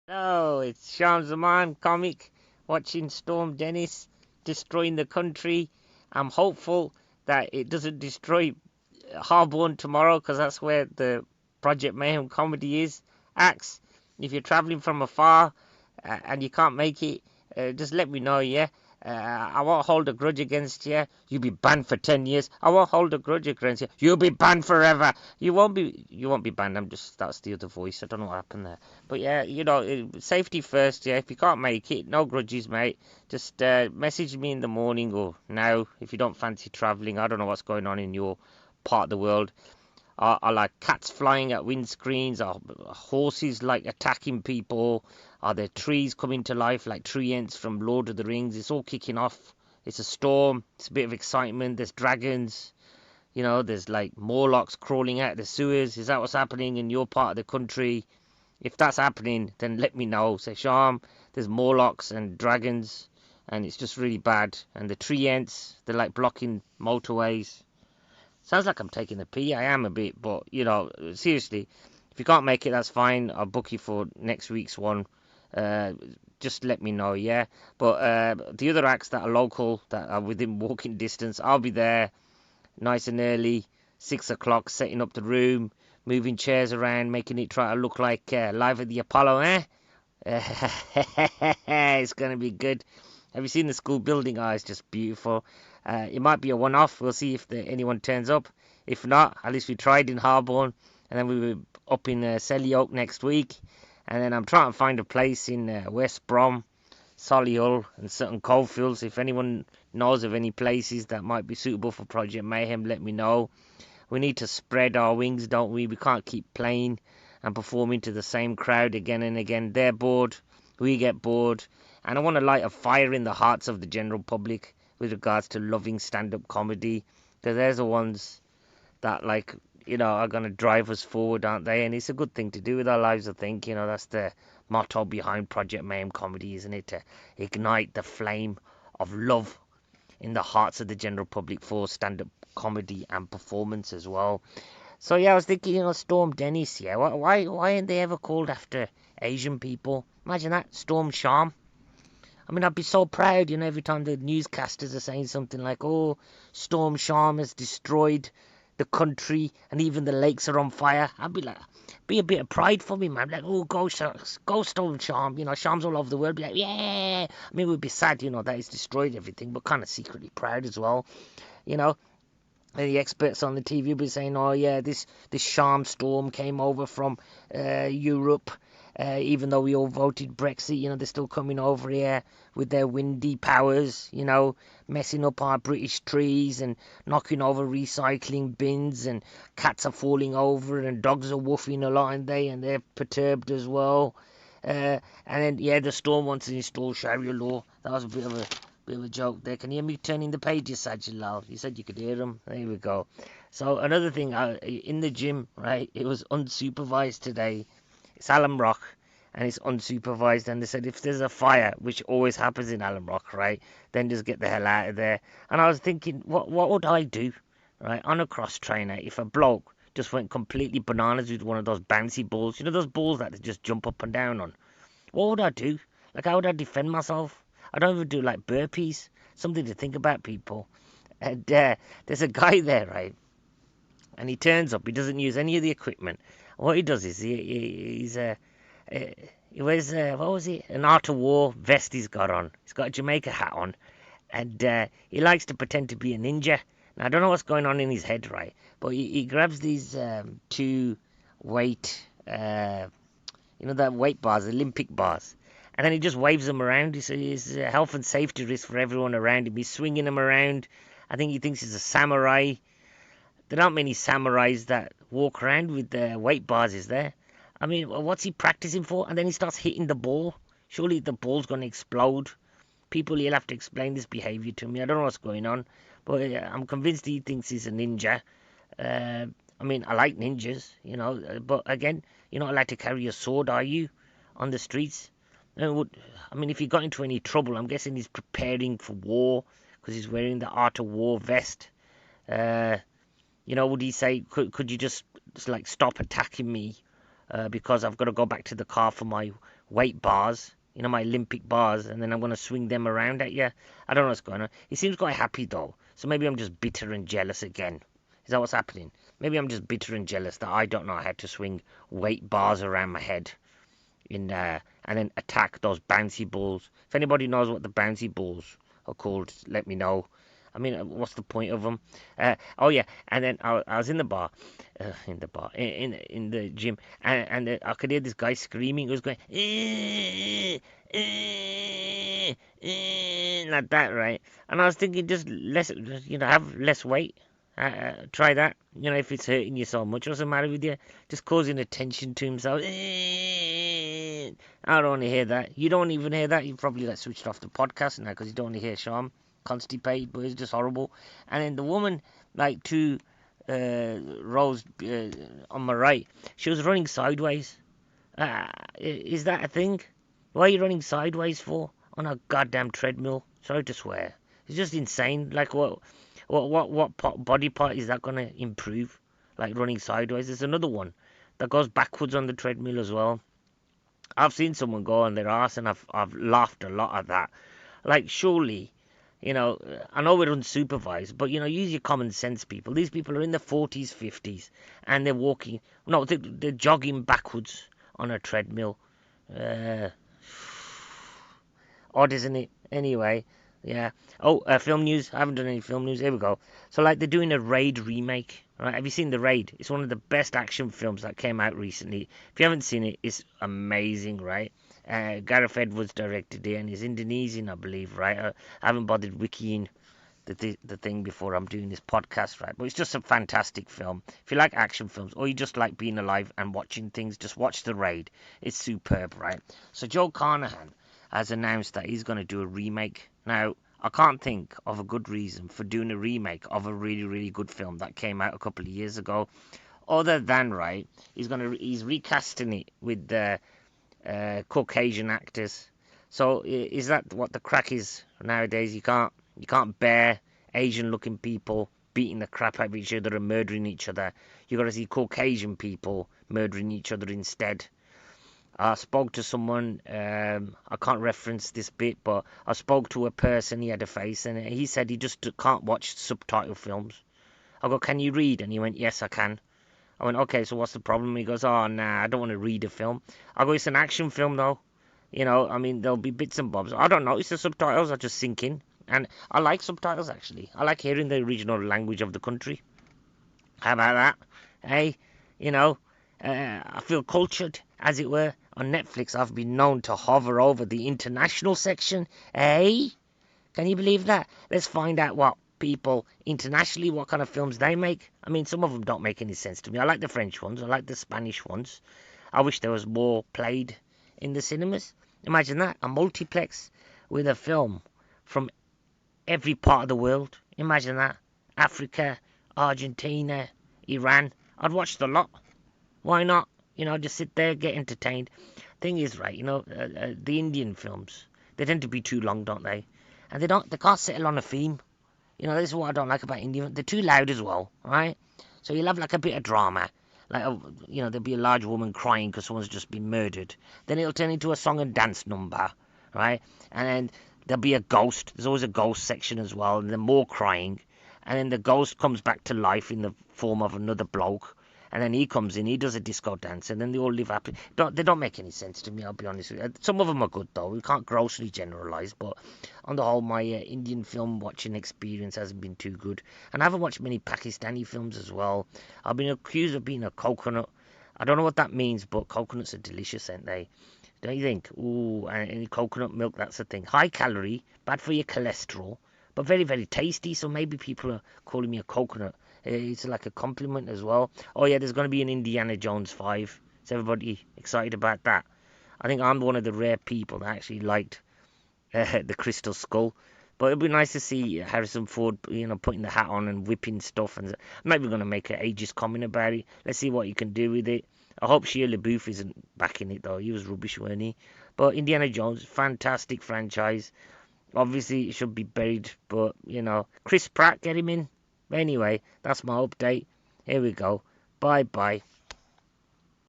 Hello, it's Sham Zaman comic watching Storm Dennis destroying the country. I'm hopeful that it doesn't destroy Harborne tomorrow because that's where the Project Mayhem comedy is. Axe, if you're traveling from afar and you can't make it, just let me know, yeah? I won't hold a grudge against you. You'll be banned for 10 years. I won't hold a grudge against you. You'll be banned forever. You won't be banned. That's the other voice. I don't know what happened there. But yeah, safety first, yeah. If you can't make it, no grudges, mate. Just message me in the morning or now if you don't fancy traveling. I don't know what's going on in your part of the world. Are like cats flying at windscreens? Are horses like attacking people? Are there trees coming to life like tree ants from Lord of the Rings? It's all kicking off. It's a storm. It's a bit of excitement. There's dragons. There's like Morlocks crawling out of the sewers. Is that what's happening in your part of the country? If that's happening, then let me know. Say, Sham, there's Morlocks and dragons, and it's just really bad. And the tree ants, they're like blocking motorways. Sounds like I'm taking a pee. I am a bit, but seriously, if you can't make it, that's fine. I'll book you for next week's one. Uh, just let me know, yeah. But the other acts that are local, that are within walking distance, I'll be there nice and early, 6 o'clock, setting up the room, moving chairs around, making it try to look like live at the Apollo, eh? It's gonna be good. Have you seen the school building? Oh, it's just beautiful. It might be a one-off. We'll see if anyone turns up. If not, at least we tried in Harborne, and then we were up in Selly Oak next week, and then I'm trying to find a place in West Brom, Solihull, and Sutton Coldfields. If anyone knows of any places that might be suitable for Project Mayhem, let me know. We need to spread our wings, don't we? We can't keep playing and performing to the same crowd again and again. They're bored, we get bored, and I want to light a fire in the hearts of the general public with regards to loving stand-up comedy, because they're the ones that are going to drive us forward, aren't they? And it's a good thing to do with our lives, I think. That's the motto behind Project Mayhem comedy, isn't it? To ignite the flame of love in the hearts of the general public for stand-up comedy and performance as well. So yeah, I was thinking, Storm Dennis. Yeah, why aren't they ever called after Asian people? Imagine that, Storm Sham. I mean, I'd be so proud, every time the newscasters are saying something like, "Oh, Storm Sham has destroyed the country and even the lakes are on fire." I'd be like, be a bit of pride for me, man. Like, "Oh, go Storm Sham." Sham's all over the world. Be like, "Yeah." I mean, we'd be sad, that he's destroyed everything, but kind of secretly proud as well. You know, the experts on the TV will be saying, "Oh yeah, this Sham storm came over from Europe. Even though we all voted Brexit, they're still coming over here with their windy powers, messing up our British trees and knocking over recycling bins, and cats are falling over and dogs are woofing a lot, and they're perturbed as well. And then, yeah, the storm wants to install Sharia law. That was a bit of a joke there. Can you hear me turning the pages, Sajid? You said you could hear them. There we go. So another thing, in the gym, right? It was unsupervised today. It's Alum Rock, and it's unsupervised. And they said if there's a fire, which always happens in Alum Rock, right? Then just get the hell out of there. And I was thinking, what would I do, right, on a cross trainer if a bloke just went completely bananas with one of those bouncy balls? Those balls that they just jump up and down on. What would I do? Like, how would I defend myself? I don't even do like burpees. Something to think about, people. And there's a guy there, right? And he turns up. He doesn't use any of the equipment. What he does is he wears what was it? An Art of War vest he's got on. He's got a Jamaica hat on, and he likes to pretend to be a ninja. Now I don't know what's going on in his head, right? But he grabs these two weight that weight bars, Olympic bars. And then he just waves them around. He's a health and safety risk for everyone around him. He's swinging them around. I think he thinks he's a samurai. There aren't many samurais that walk around with their weight bars, is there? I mean, what's he practicing for? And then he starts hitting the ball. Surely the ball's going to explode. People, he'll have to explain this behavior to me. I don't know what's going on. But I'm convinced he thinks he's a ninja. Uh, I mean, I like ninjas, but again, you're not allowed to carry a sword, are you, on the streets? I mean, if he got into any trouble, I'm guessing he's preparing for war because he's wearing the Art of War vest. Uh, would he say, could you just like stop attacking me because I've got to go back to the car for my weight bars, my Olympic bars, and then I'm going to swing them around at you. I don't know what's going on. He seems quite happy though, so maybe I'm just bitter and jealous again. Is that what's happening? Maybe I'm just bitter and jealous that I don't know how to swing weight bars around my head and then attack those bouncy balls. If anybody knows what the bouncy balls are called, let me know. I mean, what's the point of them? Oh yeah, and then I was in the bar, in the gym, and I could hear this guy screaming. He was going like that, right? And I was thinking, just less, have less weight. Try that. If it's hurting you so much, what's the matter with you? Just causing attention to himself. I don't want to hear that. You don't even hear that. You probably switched off the podcast now because you don't want to hear Sean constipated, but it's just horrible. And then the woman, like 2 rows on my right, she was running sideways. Is that a thing? Why are you running sideways for on a goddamn treadmill? Sorry to swear. It's just insane. Like what body part is that gonna improve? Like running sideways. There's another one that goes backwards on the treadmill as well. I've seen someone go on their ass, and I've laughed a lot at that. Like, surely, I know we're unsupervised, but use your common sense, people. These people are in their 40s, 50s, and they're walking. No, they're jogging backwards on a treadmill. Odd, isn't it? Anyway, yeah. Oh, film news. I haven't done any film news. Here we go. So, like, they're doing a Raid remake. Right? Have you seen The Raid? It's one of the best action films that came out recently. If you haven't seen it, it's amazing, right? Gareth Edwards directed it, and he's Indonesian, I believe, right? I haven't bothered wikiing the thing before I'm doing this podcast, right? But it's just a fantastic film. If you like action films, or you just like being alive and watching things, just watch The Raid. It's superb, right? So Joe Carnahan has announced that he's going to do a remake. Now, I can't think of a good reason for doing a remake of a really, really good film that came out a couple of years ago, other than, right, he's recasting it with the Caucasian actors. So is that what the crack is nowadays? You can't bear Asian-looking people beating the crap out of each other and murdering each other. You got to see Caucasian people murdering each other instead. I spoke to someone, I can't reference this bit, but I spoke to a person, he had a face, and he said he just can't watch subtitle films. I go, can you read? And he went, yes, I can. I went, okay, so what's the problem? He goes, oh, nah, I don't want to read a film. I go, it's an action film, though. I mean, there'll be bits and bobs. I don't know, it's the subtitles are just sinking. And I like subtitles, actually. I like hearing the original language of the country. How about that? Hey, I feel cultured, as it were. On Netflix, I've been known to hover over the international section. Hey, can you believe that? Let's find out what people internationally, what kind of films they make. I mean, some of them don't make any sense to me. I like the French ones. I like the Spanish ones. I wish there was more played in the cinemas. Imagine that, a multiplex with a film from every part of the world. Imagine that. Africa, Argentina, Iran. I'd watch the lot. Why not? Just sit there, get entertained. Thing is, right, the Indian films, they tend to be too long, don't they? And they can't settle on a theme. This is what I don't like about Indian. They're too loud as well, right? So you'll have like a bit of drama. Like, there'll be a large woman crying because someone's just been murdered. Then it'll turn into a song and dance number, right? And then there'll be a ghost. There's always a ghost section as well. And then more crying. And then the ghost comes back to life in the form of another bloke. And then he comes in, he does a disco dance, and then they all live happy. They don't make any sense to me, I'll be honest with you. Some of them are good, though. We can't grossly generalise, but on the whole, my Indian film watching experience hasn't been too good. And I haven't watched many Pakistani films as well. I've been accused of being a coconut. I don't know what that means, but coconuts are delicious, aren't they? Don't you think? Ooh, and coconut milk, that's the thing. High calorie, bad for your cholesterol, but very, very tasty, so maybe people are calling me a coconut. It's like a compliment as well. Oh yeah, there's going to be an Indiana Jones 5. Is everybody excited about that? I think I'm one of the rare people that actually liked the Crystal Skull. But it'd be nice to see Harrison Ford, putting the hat on and whipping stuff. And I'm not even going to make an ageist comment about it. Let's see what you can do with it. I hope Shia LaBeouf isn't back in it, though. He was rubbish, weren't he? But Indiana Jones, fantastic franchise. Obviously, it should be buried, but, Chris Pratt, get him in. Anyway, that's my update. Here we go. Bye-bye.